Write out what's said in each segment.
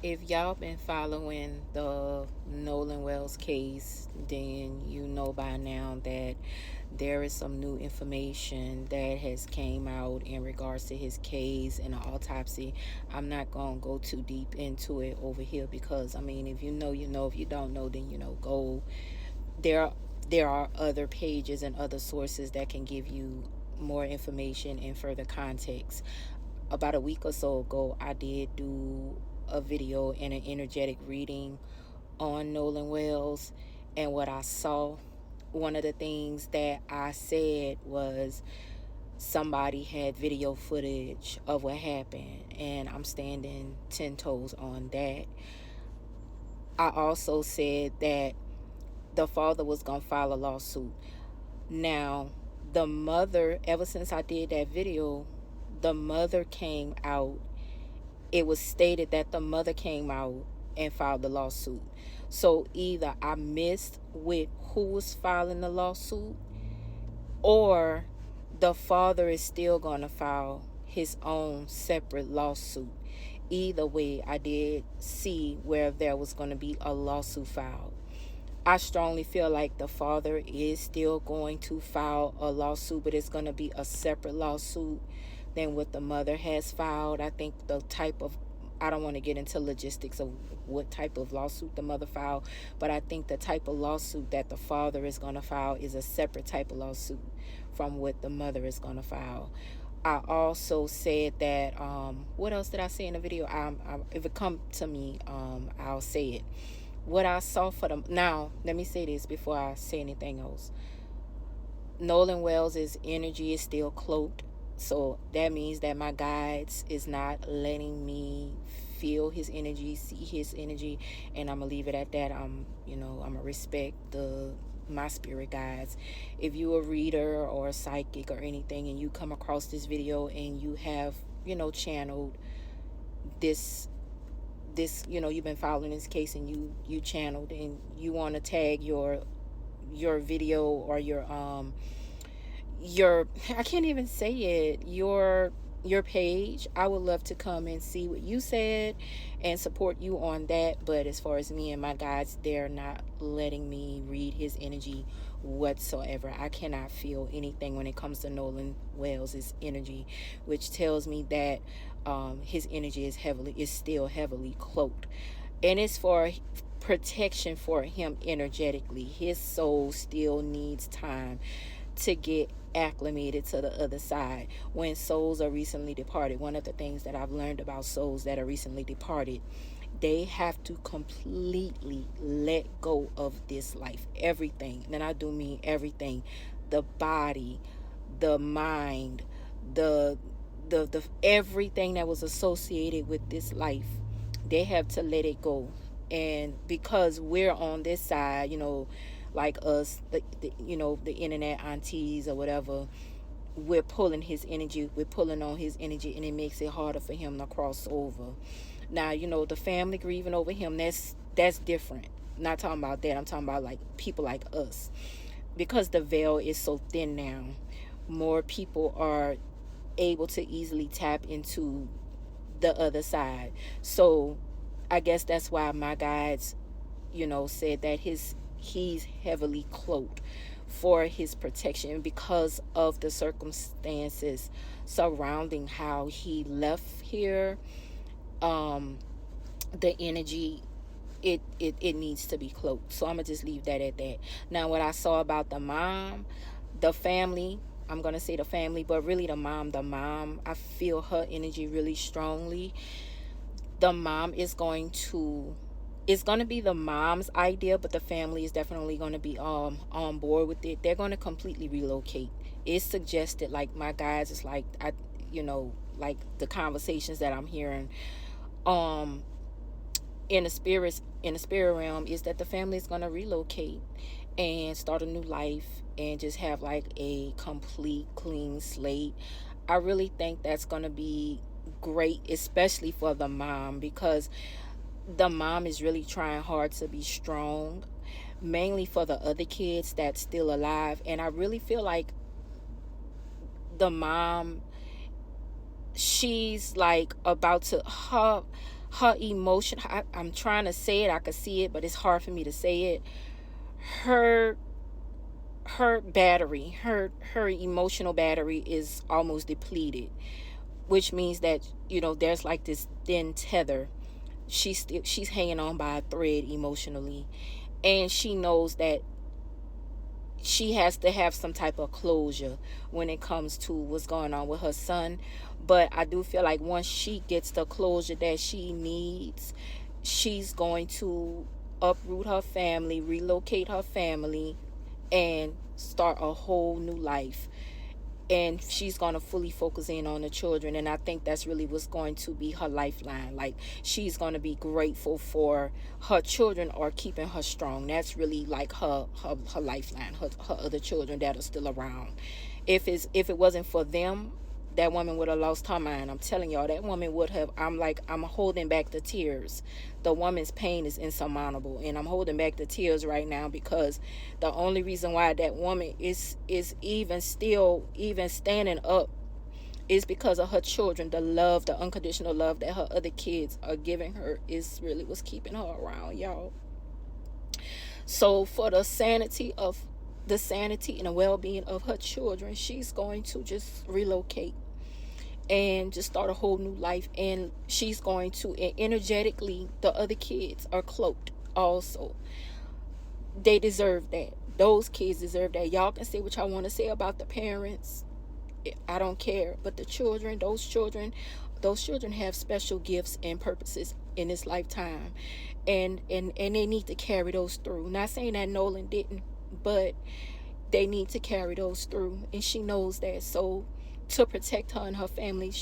If y'all been following the Nolan Wells case, then you know by now that there is some new information that has came out in regards to his case and the autopsy. I'm not gonna go too deep into it over here because I mean, if you know, you know. If you don't know, then go. There, there are other pages and other sources that can give you more information and further context. About a week or so ago, I did do a video and an energetic reading on Nolan Wells. And what I saw, one of the things that I said was somebody had video footage of what happened. And I'm standing 10 toes on that. I also said that the father was going to file a lawsuit. Now, the mother, ever since I did that video, the mother came out. It was stated that the mother came out and filed the lawsuit. So either I missed with who was filing the lawsuit, or the father is still going to file his own separate lawsuit. Either way, I did see where there was going to be a lawsuit filed. I strongly feel like the father is still going to file a lawsuit, but it's going to be a separate lawsuit than what the mother has filed. I think the type of, I don't want to get into logistics of what type of lawsuit the mother filed, but I think the type of lawsuit that the father is going to file is a separate type of lawsuit from what the mother is going to file. I also said that, what else did I say in the video? If it come to me, I'll say it. What I saw for them. Now, let me say this before I say anything else. Nolan Wells' energy is still cloaked. So that means that my guides is not letting me feel his energy, see his energy, and I'm gonna leave it at that. I'm gonna respect the my spirit guides. If you a reader or a psychic or anything and you come across this video and you have, channeled this you've been following this case and you channeled and you want to tag your video or your I can't even say it, your page, I would love to come and see what you said and support you on that. But as far as me and my guides, they're not letting me read his energy whatsoever. I cannot feel anything when it comes to Nolan Wells' energy, which tells me that his energy is still heavily cloaked, and it's for protection for him energetically. His soul still needs time to get acclimated to the other side. When souls are recently departed, one of the things that I've learned about souls that are recently departed, they have to completely let go of this life, everything, and I do mean everything, the body, the mind, the the everything that was associated with this life. They have to let it go. And because we're on this side, like us, the internet aunties or whatever, we're pulling his energy, we're pulling on his energy, and it makes it harder for him to cross over. Now, the family grieving over him, that's different. Not talking about that. I'm talking about like people like us. Because the veil is so thin now, more people are able to easily tap into the other side. So I guess that's why my guides, said that he's heavily cloaked for his protection because of the circumstances surrounding how he left here. Um, the energy, it needs to be cloaked. So I'm gonna just leave that at that. Now, what I saw about the mom, the family, I'm gonna say the family, but really the mom, I feel her energy really strongly. The mom is going to, it's going to be the mom's idea, but the family is definitely going to be on board with it. They're going to completely relocate. It's suggested, like my guys, it's like like the conversations that I'm hearing um in the spirit realm is that the family is going to relocate and start a new life and just have like a complete clean slate. I really think that's going to be great, especially for the mom, because the mom is really trying hard to be strong, mainly for the other kids that's still alive. And I really feel like the mom, she's like about to her her emotion, I'm trying to say it, I could see it, but it's hard for me to say it. Her battery, her emotional battery is almost depleted, which means that, there's like this thin tether. She's hanging on by a thread emotionally, and she knows that she has to have some type of closure when it comes to what's going on with her son. But I do feel like once she gets the closure that she needs, she's going to uproot her family, relocate her family, and start a whole new life. And she's going to fully focus in on the children, and I think that's really what's going to be her lifeline. Like, she's going to be grateful for her children are keeping her strong. That's really like her lifeline, her other children that are still around. If it wasn't for them, that woman would have lost her mind. I'm telling y'all, that woman would have. I'm holding back the tears. The woman's pain is insurmountable, and I'm holding back the tears right now, because the only reason why that woman is even still even standing up is because of her children. The love, the unconditional love that her other kids are giving her, is really what's keeping her around, y'all. So for the sanity and the well-being of her children, she's going to just relocate and just start a whole new life. And she's going to, and energetically, the other kids are cloaked also. They deserve that. Those kids deserve that. Y'all can say what y'all want to say about the parents, I don't care. But the children, those children have special gifts and purposes in this lifetime, and they need to carry those through. Not saying that Nolan didn't, but they need to carry those through, and she knows that. So to protect her and her family,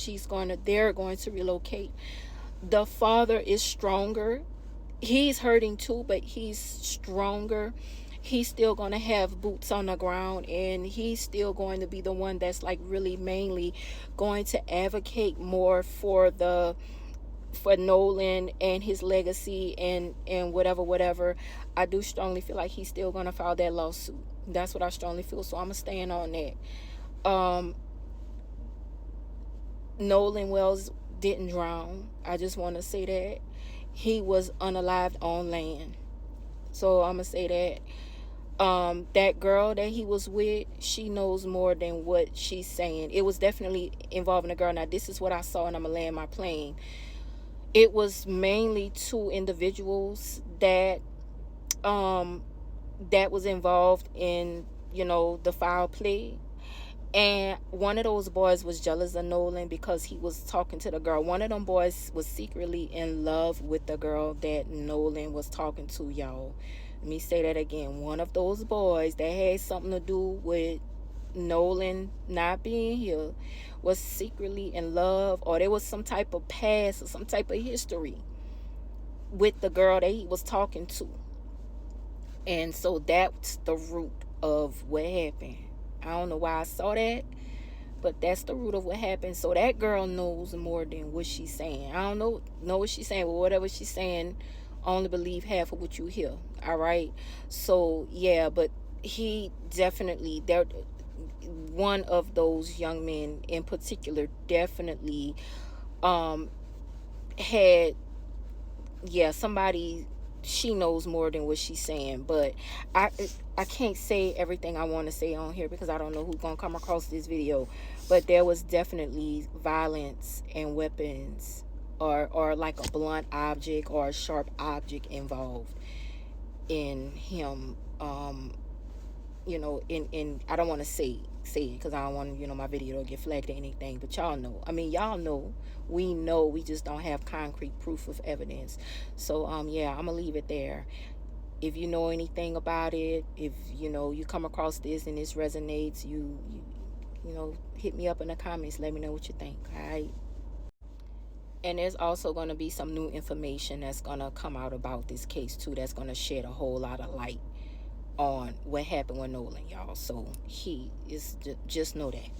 they're going to relocate. The father is stronger. He's hurting too, but he's stronger. He's still going to have boots on the ground, and he's still going to be the one that's like really mainly going to advocate more for Nolan and his legacy, and whatever. I do strongly feel like he's still going to file that lawsuit. That's what I strongly feel. So I'm going to stand on that. Nolan Wells didn't drown. I just want to say that. He was unalived on land. So I'm going to say that. That girl that he was with, she knows more than what she's saying. It was definitely involving a girl. Now, this is what I saw, and I'm going to land my plane. It was mainly two individuals that was involved in, the foul play. And one of those boys was jealous of Nolan because he was talking to the girl. One of them boys was secretly in love with the girl that Nolan was talking to, y'all. Let me say that again. One of those boys that had something to do with Nolan not being here was secretly in love, or there was some type of past or some type of history with the girl that he was talking to. And so that's the root of what happened. I don't know why I saw that, but that's the root of what happened. So that girl knows more than what she's saying. I don't know what she's saying, but whatever she's saying, only believe half of what you hear. All right. So yeah, but he definitely, one of those young men in particular definitely had, somebody. She knows more than what she's saying, but I can't say everything I want to say on here because I don't know who's gonna come across this video. But there was definitely violence and weapons, or like a blunt object or a sharp object involved in him. In I don't want to say it because I don't want my video to get flagged or anything. But y'all know. I mean, y'all know. We know. We just don't have concrete proof of evidence. So I'm gonna leave it there. If you know anything about it, if you come across this and this resonates, you hit me up in the comments. Let me know what you think. All right. And there's also going to be some new information that's going to come out about this case too. That's going to shed a whole lot of light on what happened with Nolan, y'all. So he is just know that.